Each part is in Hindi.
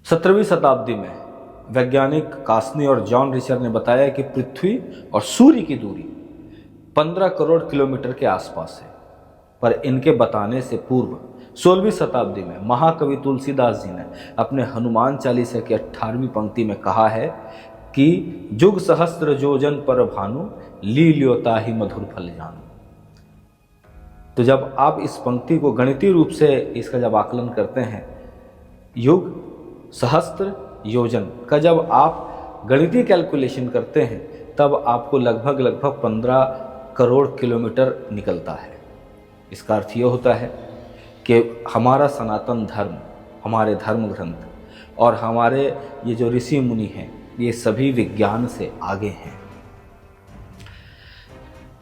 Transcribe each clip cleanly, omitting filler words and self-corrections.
17वीं शताब्दी में वैज्ञानिक कास्नी और जॉन रिचर ने बताया कि पृथ्वी और सूर्य की दूरी 15 करोड़ किलोमीटर के आसपास है। पर इनके बताने से पूर्व 16वीं शताब्दी में महाकवि तुलसीदास जी ने अपने हनुमान चालीसा की 18वीं पंक्ति में कहा है कि जुग सहस्त्र योजन पर भानु ली ल्योता ही मधुर फल जानू। तो जब आप इस पंक्ति को गणितीय रूप से इसका जब आकलन करते हैं, युग सहस्त्र योजन का जब आप गणितीय कैलकुलेशन करते हैं, तब आपको लगभग 15 करोड़ किलोमीटर निकलता है। इसका अर्थ ये होता है कि हमारा सनातन धर्म, हमारे धर्म ग्रंथ और हमारे ये जो ऋषि मुनि हैं, ये सभी विज्ञान से आगे हैं।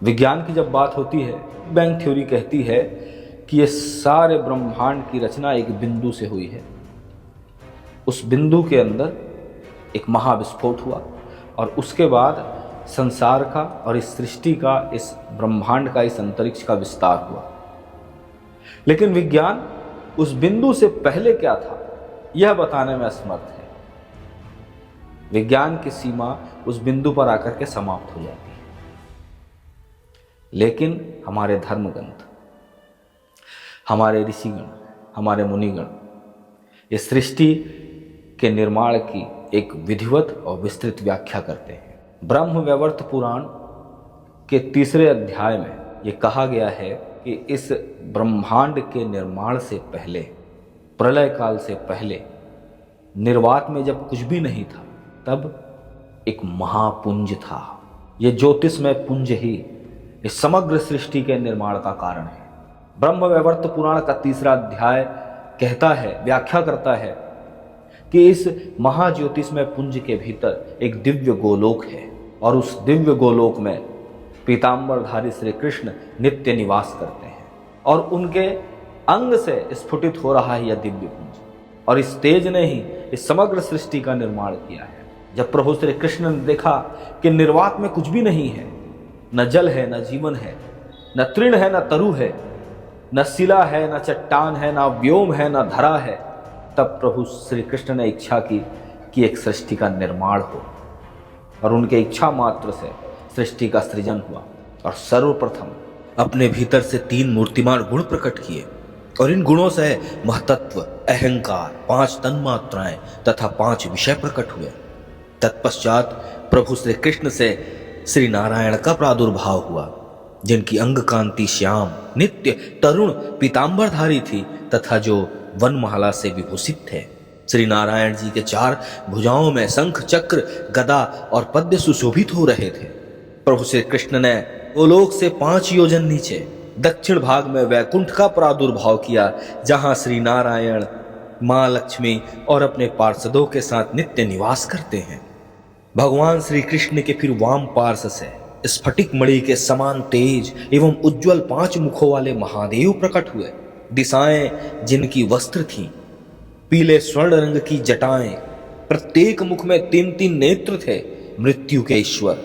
विज्ञान की जब बात होती है, बैंग थ्योरी कहती है कि ये सारे ब्रह्मांड की रचना एक बिंदु से हुई है। उस बिंदु के अंदर एक महाविस्फोट हुआ और उसके बाद संसार का और इस सृष्टि का, इस ब्रह्मांड का, इस अंतरिक्ष का विस्तार हुआ। लेकिन विज्ञान उस बिंदु से पहले क्या था यह बताने में असमर्थ है। विज्ञान की सीमा उस बिंदु पर आकर के समाप्त हो जाती है। लेकिन हमारे धर्मग्रंथ, हमारे ऋषिगण, हमारे मुनिगण इस सृष्टि के निर्माण की एक विधिवत और विस्तृत व्याख्या करते हैं। ब्रह्म वैवर्त पुराण के 3 अध्याय में ये कहा गया है कि इस ब्रह्मांड के निर्माण से पहले, प्रलय काल से पहले, निर्वात में जब कुछ भी नहीं था, तब एक महापुंज था। ये ज्योतिषमय पुंज ही इस समग्र सृष्टि के निर्माण का कारण है। ब्रह्म वैवर्त पुराण का 3 अध्याय कहता है, व्याख्या करता है कि इस महाज्योतिषमय पुंज के भीतर एक दिव्य गोलोक है और उस दिव्य गोलोक में पीतांबरधारी श्री कृष्ण नित्य निवास करते हैं और उनके अंग से स्फुटित हो रहा है यह दिव्य पुंज। और इस तेज ने ही इस समग्र सृष्टि का निर्माण किया है। जब प्रभु श्री कृष्ण ने देखा कि निर्वात में कुछ भी नहीं है, न जल है, न जीवन है, न तृण है, न तरु है, न शिला है, न चट्टान है, न व्योम है, न धरा है, तब प्रभु श्री कृष्ण ने इच्छा की कि एक सृष्टि का निर्माण हो और उनके इच्छा मात्र से सृष्टि का सृजन हुआ। और सर्वप्रथम अपने भीतर से 3 मूर्तिमान गुण प्रकट किए और इन गुणों से महतत्व, अहंकार, 5 तन्मात्राएं तथा 5 विषय प्रकट हुए। तत्पश्चात प्रभु श्री कृष्ण से श्री नारायण का प्रादुर्भाव हुआ, जिनकी अंग कांति श्याम, नित्य, तरुण, पीतांबरधारी थी तथा जो वनमाला से विभूषित थे। श्री नारायण जी के 4 भुजाओं में शंख, चक्र, गदा और पद्म सुशोभित हो रहे थे। प्रभु श्री कृष्ण ने गोलोक से 5 योजन नीचे दक्षिण भाग में वैकुंठ का प्रादुर्भाव किया, जहां श्री नारायण, मां लक्ष्मी और अपने पार्षदों के साथ नित्य निवास करते हैं। भगवान श्री कृष्ण के फिर वाम पार्श्व से स्फटिक मणि के समान तेज एवं उज्जवल 5 मुखों वाले महादेव प्रकट हुए। दिशाएं जिनकी वस्त्र थीं, पीले स्वर्ण रंग की जटाएं, प्रत्येक मुख में 3-3 नेत्र थे। मृत्यु के ईश्वर,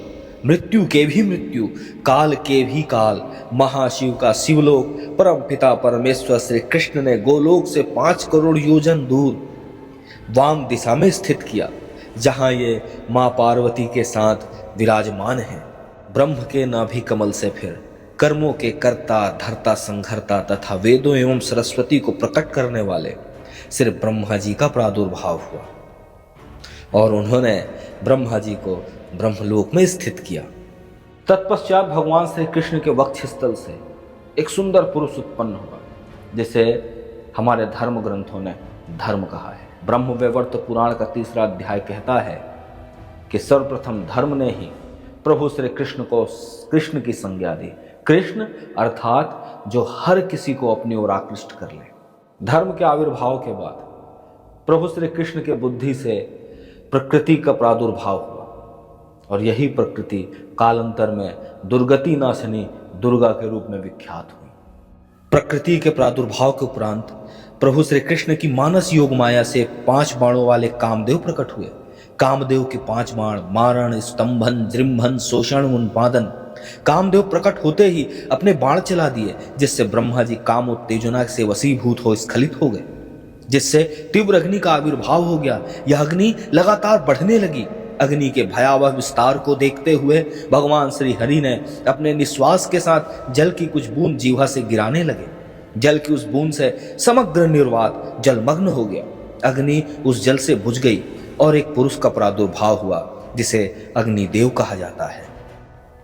मृत्यु के भी मृत्यु, काल के भी काल, महाशिव का शिवलोक, परम पिता परमेश्वर श्री कृष्ण ने गोलोक से 5 करोड़ योजन दूर वाम दिशा में स्थित किया, जहां ये मां पार्वती के साथ विराजमान हैं। ब्रह्म के नाभि कमल से फिर कर्मों के कर्ता, धर्ता, संघर्ता तथा वेदों एवं सरस्वती को प्रकट करने वाले श्री ब्रह्मा जी का प्रादुर्भाव हुआ और उन्होंने ब्रह्मा जी को ब्रह्मलोक में स्थित किया। तत्पश्चात भगवान श्री कृष्ण के वक्षस्थल से एक सुंदर पुरुष उत्पन्न हुआ, जिसे हमारे धर्म ग्रंथों ने धर्म कहा है। ब्रह्म वैवर्त पुराण का 3 अध्याय कहता है कि सर्वप्रथम धर्म ने ही प्रभु श्री कृष्ण को कृष्ण की संज्ञा दी। कृष्ण अर्थात जो हर किसी को अपनी ओर आकृष्ट कर ले। धर्म के आविर्भाव के बाद प्रभु श्री कृष्ण के बुद्धि से प्रकृति का प्रादुर्भाव हुआ और यही प्रकृति कालांतर में दुर्गति नाशिनी दुर्गा के रूप में विख्यात हुई। प्रकृति के प्रादुर्भाव के उपरांत प्रभु श्री कृष्ण की मानस योग माया से 5 बाणों वाले कामदेव प्रकट हुए। कामदेव के 5 बाण मारण, स्तंभन, जृंभन, शोषण, उन्पादन। कामदेव प्रकट होते ही अपने बाण चला दिए, जिससे ब्रह्मा जी काम उत्तेजना से वशीभूत हो स्खलित हो गए। जिससे तीव्र अग्नि का आविर्भाव हो गया। यह अग्नि लगातार बढ़ने लगी। अग्नि के भयावह विस्तार को देखते हुए भगवान श्री हरि ने अपने निश्वास के साथ जल की कुछ बूंद जीवा से गिराने लगे। जल की उस बूंद से समग्र निर्वात जलमग्न हो गया। अग्नि उस जल से बुझ गई और एक पुरुष का प्रादुर्भाव हुआ जिसे अग्निदेव कहा जाता है।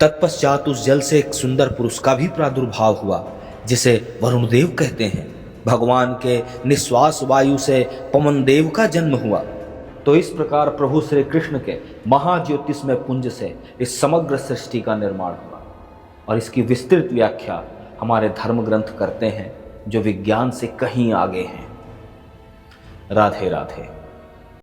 तत्पश्चात उस जल से एक सुंदर पुरुष का भी प्रादुर्भाव हुआ जिसे वरुणदेव कहते हैं। भगवान के निश्वास वायु से पवनदेव का जन्म हुआ। तो इस प्रकार प्रभु श्री कृष्ण के महाज्योतिषमय पुंज से इस समग्र सृष्टि का निर्माण हुआ और इसकी विस्तृत व्याख्या हमारे धर्म ग्रंथ करते हैं जो विज्ञान से कहीं आगे हैं। राधे राधे।